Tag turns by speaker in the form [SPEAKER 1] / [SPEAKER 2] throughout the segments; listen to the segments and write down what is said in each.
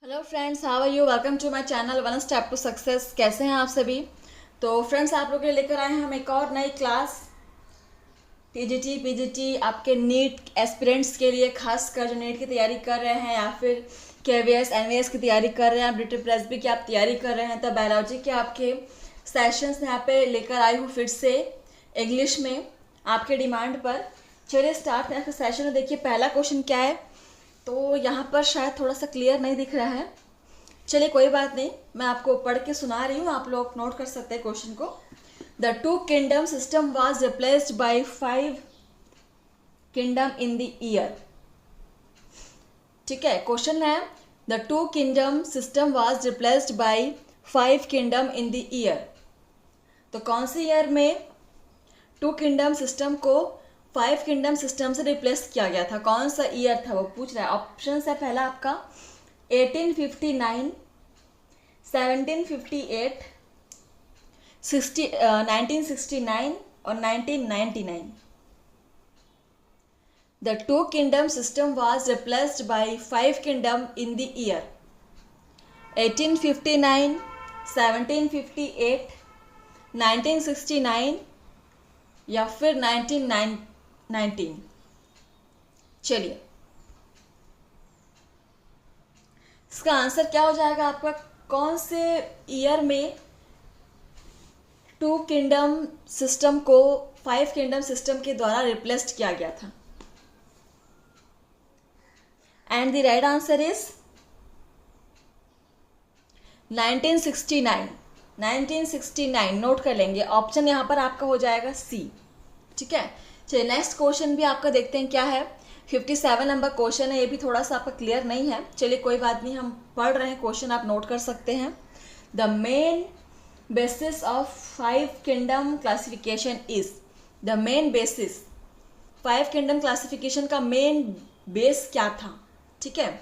[SPEAKER 1] Hello friends, how are you? Welcome to my channel one step to success. कैसे हैं आप सभी? तो फ्रेंड्स, आप लोग के लिए लेकर आए हैं हम एक और नई क्लास टीजीटी पीजीटी आपके नीट एस्पिरेंट्स के लिए, खासकर जो नीट की तैयारी कर रहे हैं या फिर केवीएस एनवीएस की तैयारी कर रहे हैं, ब्रिटिश प्रेसबी की आप तैयारी कर रहे हैं, तो बायोलॉजी के आपके सेशंस यहाँ पे लेकर आई हूँ फिर से इंग्लिश में आपके डिमांड पर। चलिए स्टार्ट में सेशन में। देखिए पहला क्वेश्चन क्या है, तो यहाँ पर शायद थोड़ा सा क्लियर नहीं दिख रहा है। चलिए कोई बात नहीं, मैं आपको पढ़ के सुना रही हूँ, आप लोग नोट कर सकते हैं क्वेश्चन को। The two kingdom system was replaced by 5 kingdom in the year. ठीक है, क्वेश्चन है the two kingdom system was replaced by 5 kingdom in the year. तो कौन से ईयर में टू किंगडम सिस्टम को 5 किंगडम सिस्टम से रिप्लेस किया गया था? कौन सा ईयर था वो पूछ रहा है। ऑप्शन है पहला आपका 1859, 1758, 1969 और 1999। The two kingdom system was replaced by 5 kingdom in the year 1859, 1758, 1969 या फिर 1919। चलिए इसका आंसर क्या हो जाएगा आपका? कौन से ईयर में टू किंगडम सिस्टम को 5 किंगडम सिस्टम के द्वारा रिप्लेस्ड किया गया था? And the right answer is 1969। 1969 note कर लेंगे। ऑप्शन यहाँ पर आपका हो जाएगा सी। ठीक है, चलिए नेक्स्ट क्वेश्चन भी आपका देखते हैं क्या है। 57 नंबर क्वेश्चन है, ये भी थोड़ा सा आपका क्लियर नहीं है। चलिए कोई बात नहीं, हम पढ़ रहे हैं क्वेश्चन, आप नोट कर सकते हैं। The main basis of 5 kingdom classification is. The main basis 5 kingdom classification का मेन बेस क्या था? ठीक है,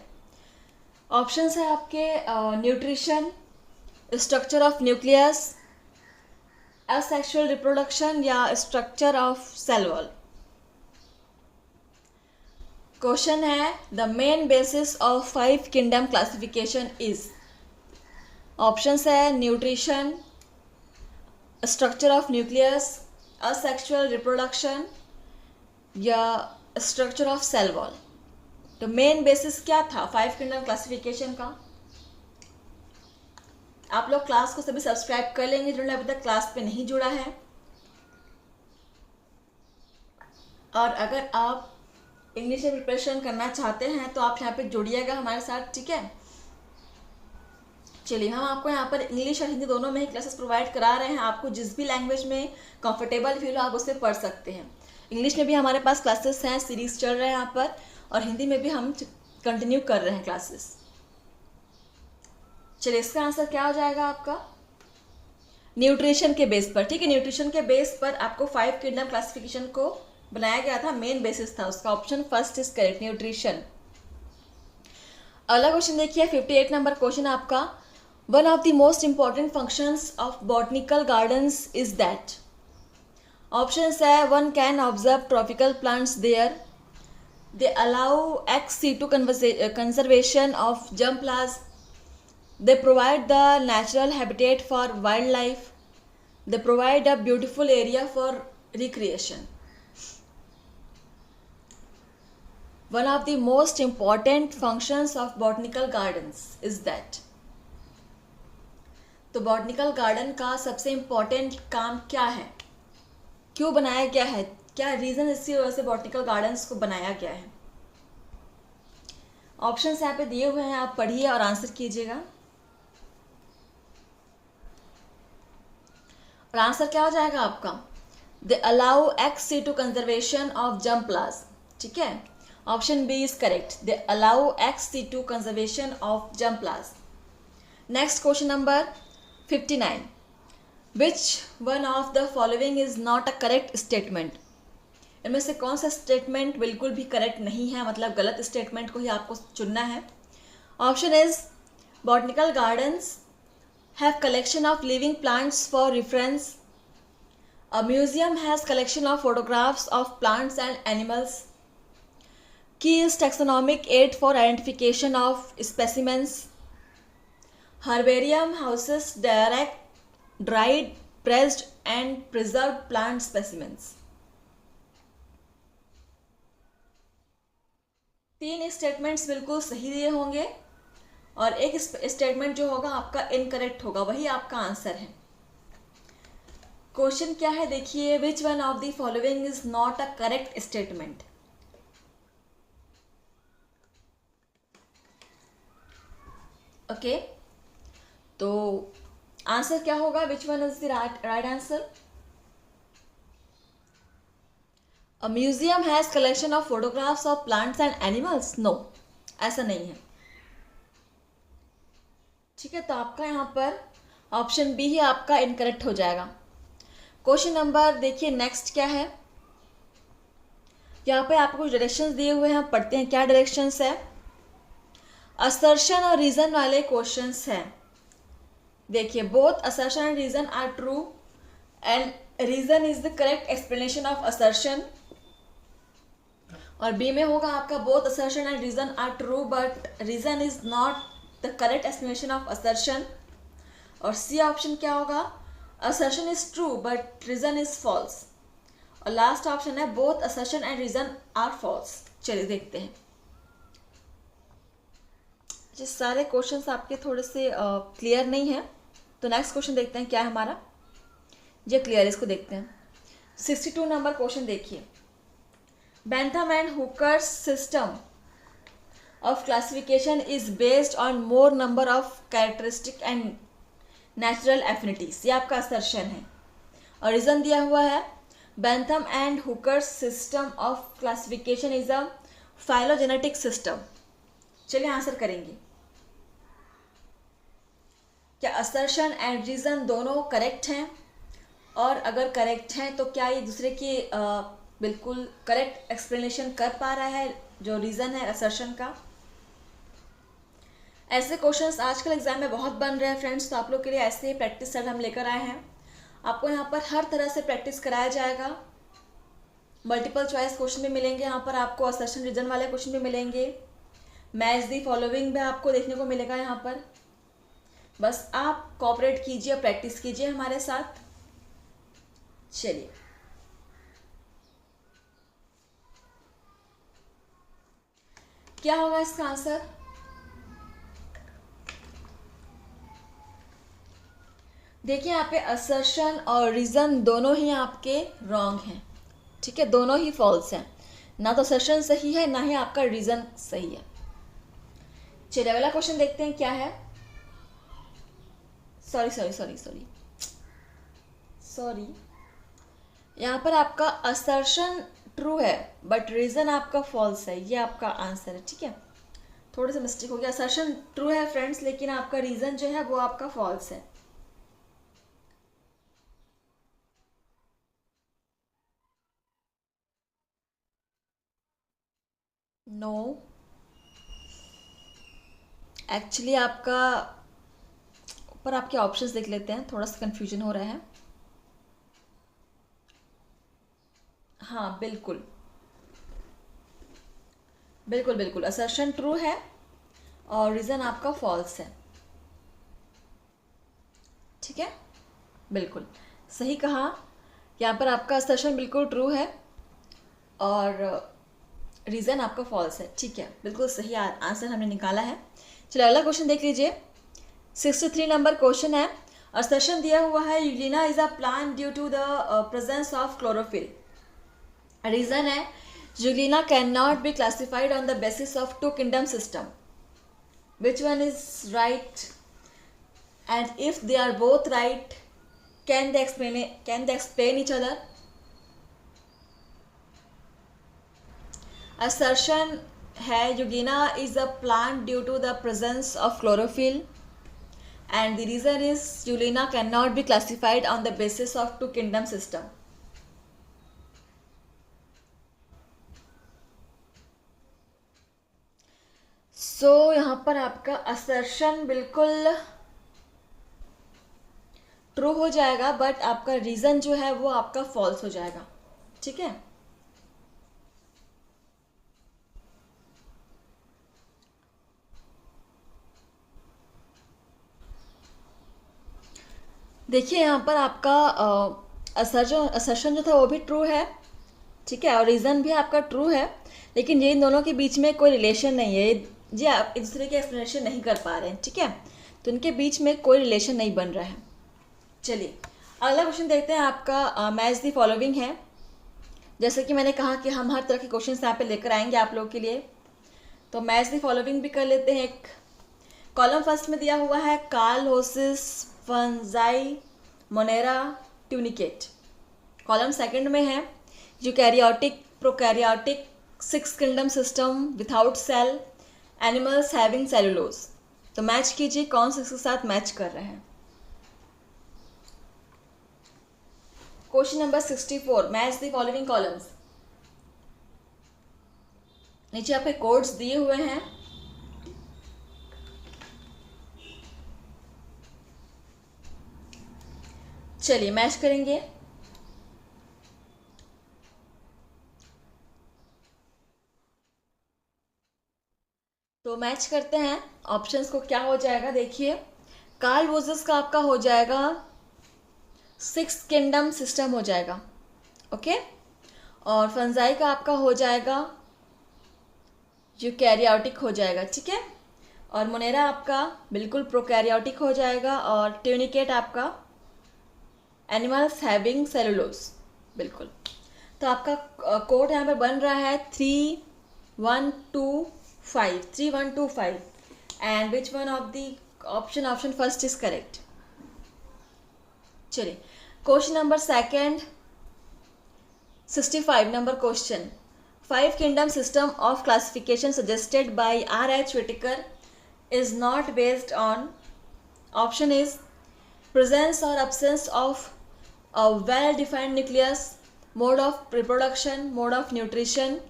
[SPEAKER 1] ऑप्शंस है आपके nutrition, structure of nucleus, asexual reproduction या structure of cell wall. Question है the main basis of 5 kingdom classification is. Options है nutrition, structure of nucleus, asexual reproduction या स्ट्रक्चर ऑफ सेल वॉल। तो मेन बेसिस क्या था 5 kingdom classification का? आप लोग क्लास को सभी सब्सक्राइब कर लेंगे जिन्होंने अभी तक क्लास पे नहीं जुड़ा है। और अगर आप इंग्लिश में प्रिपरेशन करना चाहते हैं तो आप यहाँ पे जुड़िएगा हमारे साथ। ठीक है, चलिए हम आपको यहाँ पर इंग्लिश और हिंदी दोनों में ही क्लासेस प्रोवाइड करा रहे हैं। आपको जिस भी लैंग्वेज में कंफर्टेबल फील हो आप उससे पढ़ सकते हैं। इंग्लिश में भी हमारे पास क्लासेस हैं, सीरीज चल रहे हैं यहाँ पर, और हिंदी में भी हम कंटिन्यू कर रहे हैं क्लासेस। चलिए इसका आंसर क्या हो जाएगा आपका? न्यूट्रिशन के बेस पर। ठीक है, न्यूट्रिशन के बेस पर आपको 5 किंगडम क्लासिफिकेशन को बनाया गया था, मेन बेसिस था उसका। Option first is correct, nutrition. अगला क्वेश्चन देखिए 58 नंबर क्वेश्चन आपका। One of the most important functions of botanical gardens is that. Option है one can observe tropical plants there, they allow ex situ conservation of germplasm, they provide the natural habitat for wildlife, they provide a beautiful area for recreation. One of the most important functions of botanical gardens is that. तो botanical garden का सबसे important काम क्या है, क्यों बनाया गया है, क्या रीज़न इसकी वजह से बॉटनिकल गार्डन्स को बनाया गया है? ऑप्शंस यहाँ पे दिए हुए हैं, आप पढ़िए और आंसर कीजिएगा। और आंसर क्या हो जाएगा आपका? They allow ex situ conservation of germplasm. ठीक है, option B is correct, they allow ex situ conservation of germplasm. Next question number 59। Which one of the following is not a correct statement. इनमें से कौन सा statement बिल्कुल भी correct नहीं है, मतलब गलत स्टेटमेंट को ही आपको चुनना है। Option is botanical gardens have collection of living plants for reference. A museum has collection of photographs of plants and animals. Key is taxonomic aid for identification of specimens. Herbarium houses direct dried pressed and preserve plant specimens. 3 statements बिल्कुल सही दिए होंगे और एक statement जो होगा आपका incorrect होगा, वही आपका आंसर है। क्वेश्चन क्या है देखिए, which one of the following is not a correct statement. Okay, तो आंसर क्या होगा, which one is the right answer. A museum has collection of photographs of plants and animals. No, ऐसा नहीं है। ठीक है, तो आपका यहाँ पर ऑप्शन बी ही आपका इनकरेक्ट हो जाएगा। क्वेश्चन नंबर देखिए नेक्स्ट क्या है। यहाँ पे आपको कुछ डायरेक्शंस दिए हुए हैं, हम पढ़ते हैं क्या डायरेक्शंस है। असर्शन और रीजन वाले क्वेश्चंस हैं। देखिए, both assertion and reason are true and reason is the correct explanation of assertion. और बी में होगा आपका both assertion and reason are true but reason is not the correct explanation of assertion. और C option क्या होगा, assertion is true but reason is false. और last option है both assertion and reason are false. चलिए देखते हैं। ये सारे क्वेश्चंस आपके थोड़े से क्लियर नहीं हैं, तो नेक्स्ट क्वेश्चन देखते हैं क्या है हमारा। ये क्लियर, इसको देखते हैं। 62 नंबर क्वेश्चन देखिए। Bentham and Hooker's system of classification is based on more number of characteristic and natural affinities। ये आपका assertion है और रीजन दिया हुआ है Bentham and Hooker's system of classification is a phylogenetic system। चलिए आंसर करेंगे। क्या assertion and reason दोनों करेक्ट हैं, और अगर करेक्ट हैं तो क्या ये दूसरे की बिल्कुल करेक्ट एक्सप्लेनेशन कर पा रहा है जो रीज़न है असर्शन का। ऐसे क्वेश्चंस आजकल एग्जाम में बहुत बन रहे हैं फ्रेंड्स, तो आप लोग के लिए ऐसे ही प्रैक्टिस सेट हम लेकर आए हैं। आपको यहाँ पर हर तरह से प्रैक्टिस कराया जाएगा। मल्टीपल चॉइस क्वेश्चन भी मिलेंगे यहाँ पर आपको, असर्शन रीजन वाले क्वेश्चन भी मिलेंगे, मैच दी फॉलोइंग भी आपको देखने को मिलेगा यहाँ पर। बस आप कोऑपरेट कीजिए, प्रैक्टिस कीजिए हमारे साथ। चलिए, क्या होगा इसका आंसर। देखिए, यहाँ पे असर्शन और रीजन दोनों ही आपके रॉन्ग हैं। ठीक है, दोनों ही फॉल्स हैं, ना तो असर्शन सही है ना ही आपका रीजन सही है। चलिए अगला क्वेश्चन देखते हैं क्या है। सॉरी, यहाँ पर आपका असर्शन ट्रू है बट रीजन आपका फॉल्स है, ये आपका आंसर है। ठीक है, थोड़ा सा मिस्टेक हो गया। असर्शन ट्रू है फ्रेंड्स, लेकिन आपका रीजन जो है वो आपका फॉल्स है। नो, एक्चुअली आपका ऊपर आपके ऑप्शंस देख लेते हैं, थोड़ा सा कंफ्यूजन हो रहा है। हाँ बिल्कुल बिल्कुल बिल्कुल, असर्शन ट्रू है और रीज़न आपका फॉल्स है। ठीक है, बिल्कुल सही कहा। यहाँ पर आपका असर्शन बिल्कुल ट्रू है और रीज़न आपका फॉल्स है। ठीक है, बिल्कुल सही आंसर हमने निकाला है। चलिए अगला क्वेश्चन देख लीजिए। 63 नंबर क्वेश्चन है। असर्शन दिया हुआ है euglena is a plant due to the presence of chlorophyll. Reason है euglena can not be classified on the basis of two kingdom system. Which one is right, and if they are both right can they explain each other। Assertion है euglena is a plant due to the presence of chlorophyll and the reason is Eulina cannot be classified on the basis of two kingdom system। सो यहाँ पर आपका assertion बिल्कुल true हो जाएगा but आपका reason जो है वो आपका फॉल्स हो जाएगा। ठीक है, देखिए यहाँ पर आपका असर्शन जो था वो भी ट्रू है, ठीक है, और रीज़न भी आपका ट्रू है, लेकिन ये इन दोनों के बीच में कोई रिलेशन नहीं है। जी आप एक दूसरे की एक्सप्लेनेशन नहीं कर पा रहे हैं, ठीक है, तो इनके बीच में कोई रिलेशन नहीं बन रहा है। चलिए अगला क्वेश्चन देखते हैं। आपका मैच द फॉलोइंग है। जैसे कि मैंने कहा कि हम हर तरह के क्वेश्चन यहाँ पे लेकर आएंगे आप लोगों के लिए, तो मैच द फॉलोइंग भी कर लेते हैं। एक कॉलम फर्स्ट में दिया हुआ है कार्ल होसिस fungi Monera tunicate. Column second में है eukaryotic prokaryotic six kingdom system without cell animals having cellulose. तो मैच कीजिए कौन से इसके साथ मैच कर रहे हैं। Question number 64, match the following columns. नीचे आपके कोड्स दिए हुए हैं। चलिए मैच करेंगे। तो मैच करते हैं ऑप्शंस को, क्या हो जाएगा देखिए। कार्ल वोजस का आपका हो जाएगा सिक्स किंगडम सिस्टम हो जाएगा, ओके, और फंजाई का आपका हो जाएगा यूकैरियोटिक हो जाएगा, ठीक है, और मोनेरा आपका बिल्कुल प्रोकैरियोटिक हो जाएगा, और ट्यूनिकेट आपका एनिमल्स हैविंग सेलुलोज, बिल्कुल। तो आपका कोड यहाँ पर बन रहा है 3125 and which one of the option first is correct. चलिए question number second 65 number question. Five kingdom system of classification suggested by R.H. Whittaker is not based on, option is presence or absence of a well-defined nucleus, mode of reproduction, mode of nutrition,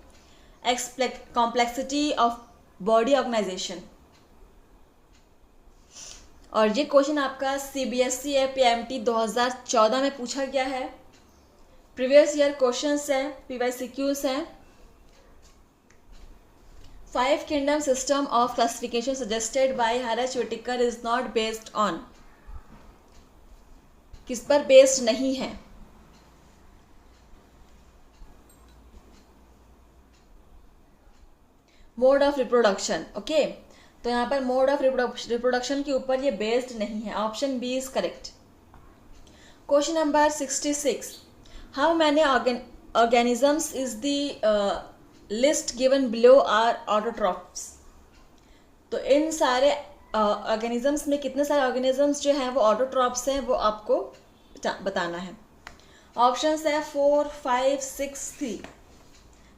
[SPEAKER 1] complexity of body organization। और ये question आपका CBSE PMT 2014 में पूछा गया है। Previous year questions हैं, PYCQs हैं। Five kingdom system of classification suggested by R.H. Whittaker is not based on, किस पर बेस्ड नहीं है। मोड ऑफ रिप्रोडक्शन, ओके, तो यहाँ पर मोड ऑफ रिप्रोडक्शन के ऊपर ये बेस्ड नहीं है। Option B is correct. Question number 66, how many organisms is the list given below are autotrophs. तो इन सारे ऑर्गेनिजम्स में कितने सारे ऑर्गेनिजम्स जो हैं वो ऑटोट्रॉफ्स हैं, वो आपको बताना है। ऑप्शंस है 4, 5, 6, 3।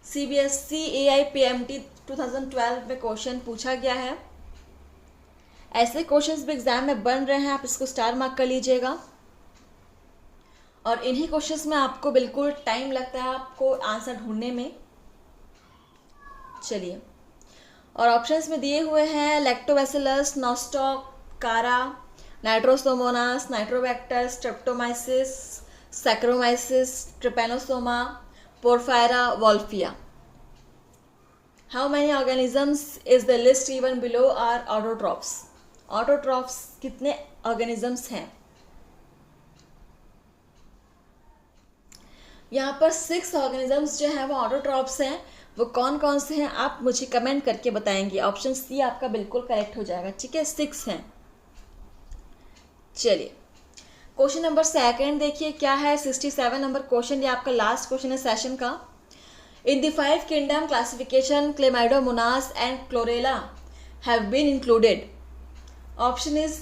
[SPEAKER 1] CBSE AI PMT 2012 में क्वेश्चन पूछा गया है। ऐसे क्वेश्चंस भी एग्जाम में बन रहे हैं, आप इसको स्टार मार्क कर लीजिएगा। और इन्हीं क्वेश्चंस में आपको बिल्कुल टाइम लगता है आपको आंसर ढूंढने में। चलिए, और ऑप्शंस में दिए हुए हैं Lactobacillus, Nostoc, Chara, Nitrosomonas, Nitrobacter, Streptomyces, Saccharomyces, Trypanosoma, Porphyra, Wolffia. How many organisms is the list given below are autotrophs. Autotrophs कितने ऑर्गेनिजम्स हैं। यहाँ पर 6 ऑर्गेनिजम्स जो हैं वो ऑटोट्रॉफ्स हैं। वो कौन कौन से हैं आप मुझे कमेंट करके बताएंगे। ऑप्शन सी आपका बिल्कुल करेक्ट हो जाएगा, ठीक है, 6 हैं। चलिए क्वेश्चन नंबर सेकंड देखिए क्या है। 67 नंबर क्वेश्चन, ये आपका लास्ट क्वेश्चन है सेशन का। In the 5 kingdom classification Chlamydomonas and Chlorella have been included. Option is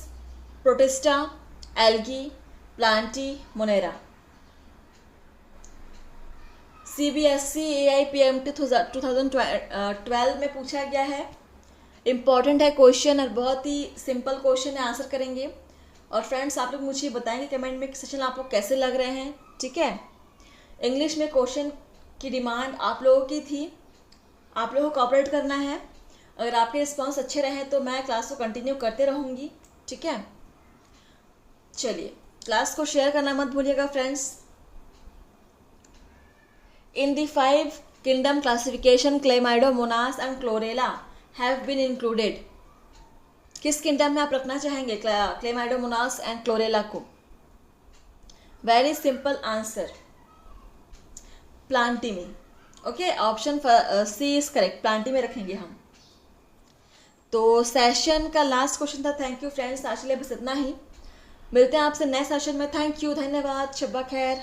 [SPEAKER 1] Protista, algae, Plantae, Monera. CBSE AI PMT 2012 में पूछा गया है। इम्पॉर्टेंट है क्वेश्चन और बहुत ही सिंपल क्वेश्चन है, आंसर करेंगे। और फ्रेंड्स आप लोग मुझे बताएंगे कमेंट में सेशन आप लोग कैसे लग रहे हैं, ठीक है। इंग्लिश में क्वेश्चन की डिमांड आप लोगों की थी, आप लोगों को कॉपरेट करना है। अगर आपके रिस्पॉन्स अच्छे रहे तो मैं क्लास को कंटिन्यू करते रहूँगी, ठीक है। चलिए क्लास को शेयर करना मत भूलिएगा friends. In the 5 kingdom classification, Chlamydomonas and Chlorella have been included। किस किंगडम में आप रखना चाहेंगे क्लेमाइडोमोनास एंड क्लोरेला को। वेरी सिंपल आंसर, प्लांटी में। Okay, option C is correct, Plantae में रखेंगे हम। तो सेशन का लास्ट क्वेश्चन था। थैंक यू फ्रेंड्स, आज के लिए बस इतना ही। मिलते हैं आपसे नेक्स्ट सेशन में। थैंक यू, धन्यवाद, शब्बा खैर।